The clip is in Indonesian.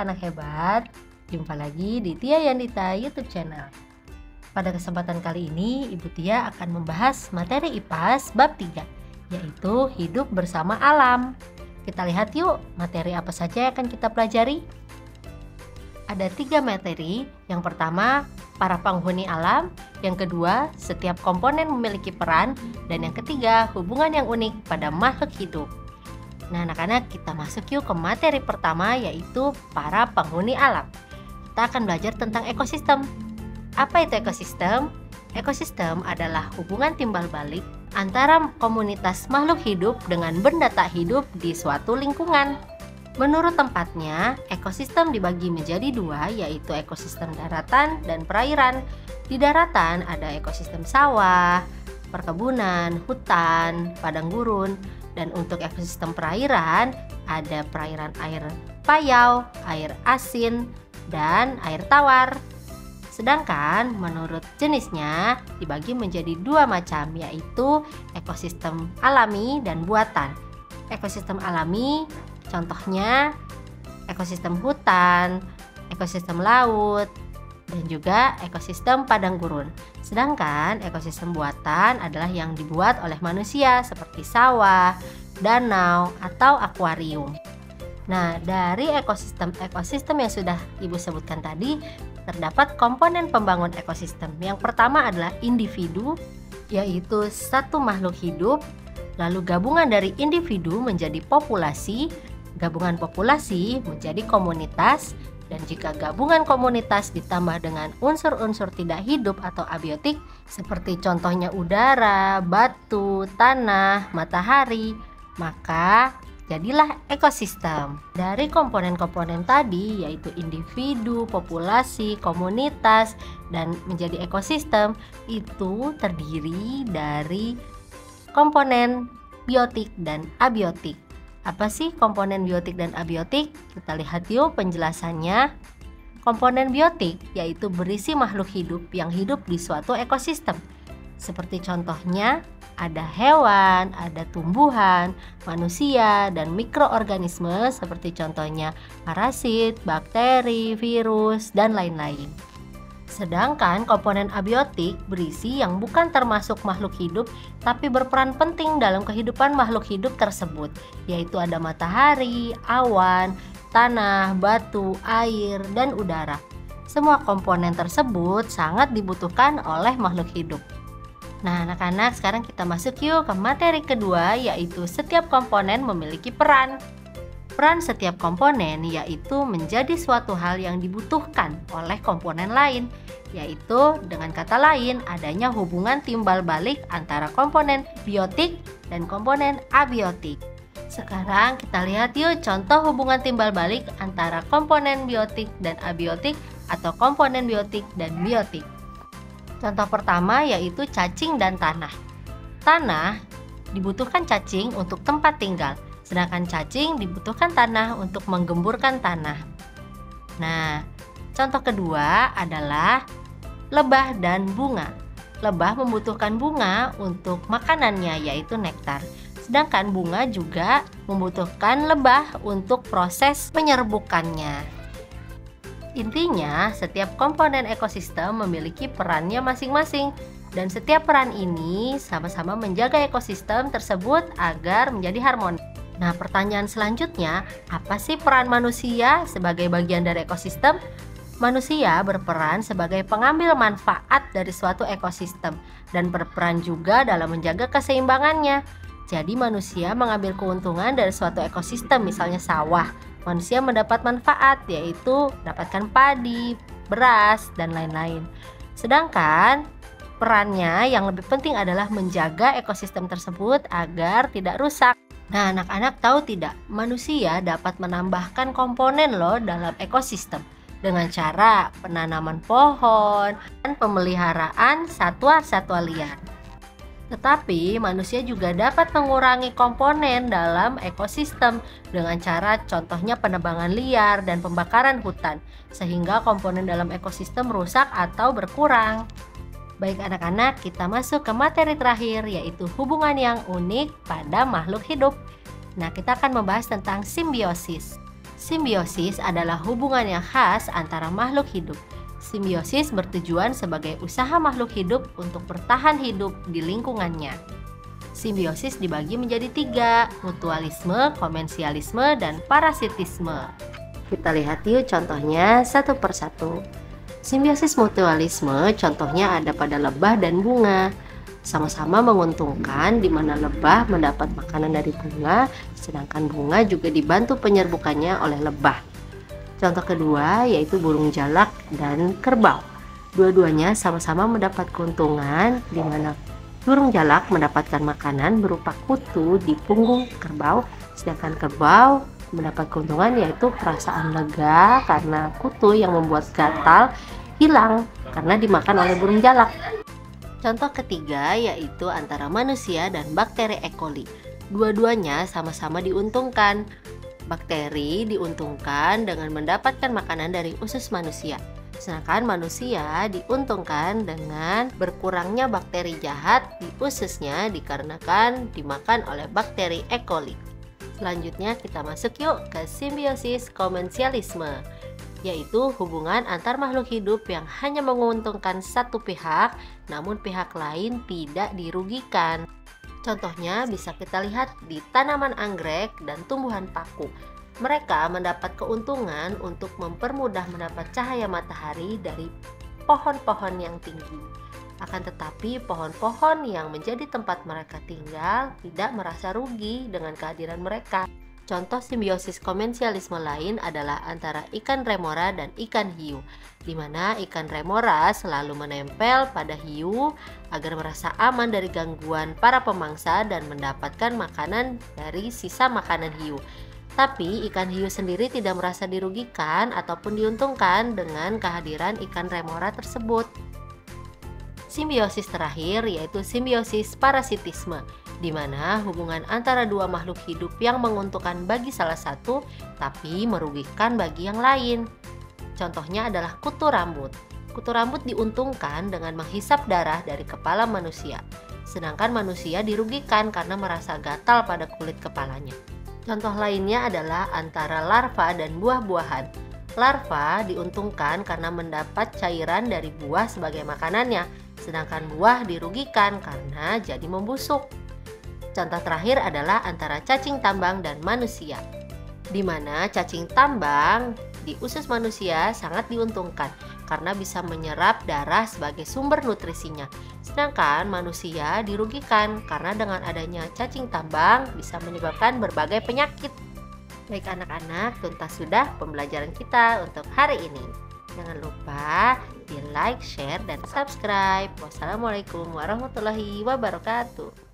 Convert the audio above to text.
anak-anak hebat, jumpa lagi di Tia Yandita YouTube channel. Pada kesempatan kali ini, Ibu Tia akan membahas materi IPAS bab 3, yaitu hidup bersama alam. Kita lihat yuk, materi apa saja yang akan kita pelajari. Ada 3 materi. Yang pertama, para penghuni alam. Yang kedua, setiap komponen memiliki peran. Dan yang ketiga, hubungan yang unik pada makhluk hidup. Nah, anak-anak, kita masuk yuk ke materi pertama, yaitu para penghuni alam. Kita akan belajar tentang ekosistem. Apa itu ekosistem? Ekosistem adalah hubungan timbal balik antara komunitas makhluk hidup dengan benda tak hidup di suatu lingkungan. Menurut tempatnya, ekosistem dibagi menjadi 2, yaitu ekosistem daratan dan perairan. Di daratan ada ekosistem sawah, perkebunan, hutan, padang gurun. Dan untuk ekosistem perairan, ada perairan air payau, air asin, dan air tawar. Sedangkan menurut jenisnya dibagi menjadi 2 macam, yaitu ekosistem alami dan buatan. Ekosistem alami contohnya ekosistem hutan, ekosistem laut, dan juga ekosistem padang gurun. Sedangkan ekosistem buatan adalah yang dibuat oleh manusia seperti sawah, danau, atau akuarium. Nah, dari ekosistem yang sudah Ibu sebutkan tadi, terdapat komponen pembangun ekosistem. Yang pertama adalah individu, yaitu satu makhluk hidup. Lalu gabungan dari individu menjadi populasi, gabungan populasi menjadi komunitas, dan jika gabungan komunitas ditambah dengan unsur-unsur tidak hidup atau abiotik, seperti contohnya udara, batu, tanah, matahari, maka jadilah ekosistem. Dari komponen-komponen tadi, yaitu individu, populasi, komunitas, dan menjadi ekosistem, itu terdiri dari komponen biotik dan abiotik. Apa sih komponen biotik dan abiotik? Kita lihat yuk penjelasannya. Komponen biotik yaitu berisi makhluk hidup yang hidup di suatu ekosistem. Seperti contohnya ada hewan, ada tumbuhan, manusia, dan mikroorganisme seperti contohnya parasit, bakteri, virus, dan lain-lain. Sedangkan komponen abiotik berisi yang bukan termasuk makhluk hidup tapi berperan penting dalam kehidupan makhluk hidup tersebut, yaitu ada matahari, awan, tanah, batu, air, dan udara. Semua komponen tersebut sangat dibutuhkan oleh makhluk hidup. Nah, anak-anak, sekarang kita masuk yuk ke materi kedua, yaitu setiap komponen memiliki peran. Peran setiap komponen yaitu menjadi suatu hal yang dibutuhkan oleh komponen lain, yaitu dengan kata lain adanya hubungan timbal balik antara komponen biotik dan komponen abiotik. Sekarang kita lihat yuk contoh hubungan timbal balik antara komponen biotik dan abiotik atau komponen biotik dan biotik. Contoh pertama yaitu cacing dan tanah. Tanah dibutuhkan cacing untuk tempat tinggal, sedangkan cacing dibutuhkan tanah untuk menggemburkan tanah. Nah, contoh kedua adalah lebah dan bunga. Lebah membutuhkan bunga untuk makanannya, yaitu nektar. Sedangkan bunga juga membutuhkan lebah untuk proses penyerbukannya. Intinya, setiap komponen ekosistem memiliki perannya masing-masing. Dan setiap peran ini sama-sama menjaga ekosistem tersebut agar menjadi harmonis. Nah, pertanyaan selanjutnya, apa sih peran manusia sebagai bagian dari ekosistem? Manusia berperan sebagai pengambil manfaat dari suatu ekosistem dan berperan juga dalam menjaga keseimbangannya. Jadi manusia mengambil keuntungan dari suatu ekosistem, misalnya sawah. Manusia mendapat manfaat, yaitu mendapatkan padi, beras, dan lain-lain. Sedangkan perannya yang lebih penting adalah menjaga ekosistem tersebut agar tidak rusak. Nah, anak-anak tahu tidak, manusia dapat menambahkan komponen loh dalam ekosistem dengan cara penanaman pohon dan pemeliharaan satwa-satwa liar. Tetapi manusia juga dapat mengurangi komponen dalam ekosistem dengan cara contohnya penebangan liar dan pembakaran hutan, sehingga komponen dalam ekosistem rusak atau berkurang. Baik anak-anak, kita masuk ke materi terakhir, yaitu hubungan yang unik pada makhluk hidup. Nah, kita akan membahas tentang simbiosis. Simbiosis adalah hubungan yang khas antara makhluk hidup. Simbiosis bertujuan sebagai usaha makhluk hidup untuk bertahan hidup di lingkungannya. Simbiosis dibagi menjadi 3, mutualisme, komensialisme, dan parasitisme. Kita lihat yuk contohnya satu persatu. Simbiosis mutualisme contohnya ada pada lebah dan bunga. Sama-sama menguntungkan di mana lebah mendapat makanan dari bunga, sedangkan bunga juga dibantu penyerbukannya oleh lebah. Contoh kedua yaitu burung jalak dan kerbau. Dua-duanya sama-sama mendapat keuntungan di mana burung jalak mendapatkan makanan berupa kutu di punggung kerbau, sedangkan kerbau mendapat keuntungan yaitu perasaan lega karena kutu yang membuat gatal hilang karena dimakan oleh burung jalak. Contoh ketiga yaitu antara manusia dan bakteri E. coli. Dua-duanya sama-sama diuntungkan. Bakteri diuntungkan dengan mendapatkan makanan dari usus manusia. Sedangkan manusia diuntungkan dengan berkurangnya bakteri jahat di ususnya dikarenakan dimakan oleh bakteri E. coli. Selanjutnya kita masuk yuk ke simbiosis komensialisme, yaitu hubungan antar makhluk hidup yang hanya menguntungkan satu pihak, namun pihak lain tidak dirugikan. Contohnya bisa kita lihat di tanaman anggrek dan tumbuhan paku. Mereka mendapat keuntungan untuk mempermudah mendapat cahaya matahari dari pohon-pohon yang tinggi. Akan tetapi pohon-pohon yang menjadi tempat mereka tinggal tidak merasa rugi dengan kehadiran mereka. Contoh simbiosis komensialisme lain adalah antara ikan remora dan ikan hiu, di mana ikan remora selalu menempel pada hiu agar merasa aman dari gangguan para pemangsa dan mendapatkan makanan dari sisa makanan hiu. Tapi ikan hiu sendiri tidak merasa dirugikan ataupun diuntungkan dengan kehadiran ikan remora tersebut. Simbiosis terakhir yaitu simbiosis parasitisme, di mana hubungan antara dua makhluk hidup yang menguntungkan bagi salah satu tapi merugikan bagi yang lain. Contohnya adalah kutu rambut. Kutu rambut diuntungkan dengan menghisap darah dari kepala manusia, sedangkan manusia dirugikan karena merasa gatal pada kulit kepalanya. Contoh lainnya adalah antara larva dan buah-buahan. Larva diuntungkan karena mendapat cairan dari buah sebagai makanannya, sedangkan buah dirugikan karena jadi membusuk. Contoh terakhir adalah antara cacing tambang dan manusia, di mana cacing tambang di usus manusia sangat diuntungkan karena bisa menyerap darah sebagai sumber nutrisinya. Sedangkan manusia dirugikan karena dengan adanya cacing tambang bisa menyebabkan berbagai penyakit. Baik anak-anak, tuntas sudah pembelajaran kita untuk hari ini. Jangan lupa di like, share, dan subscribe. Wassalamualaikum warahmatullahi wabarakatuh.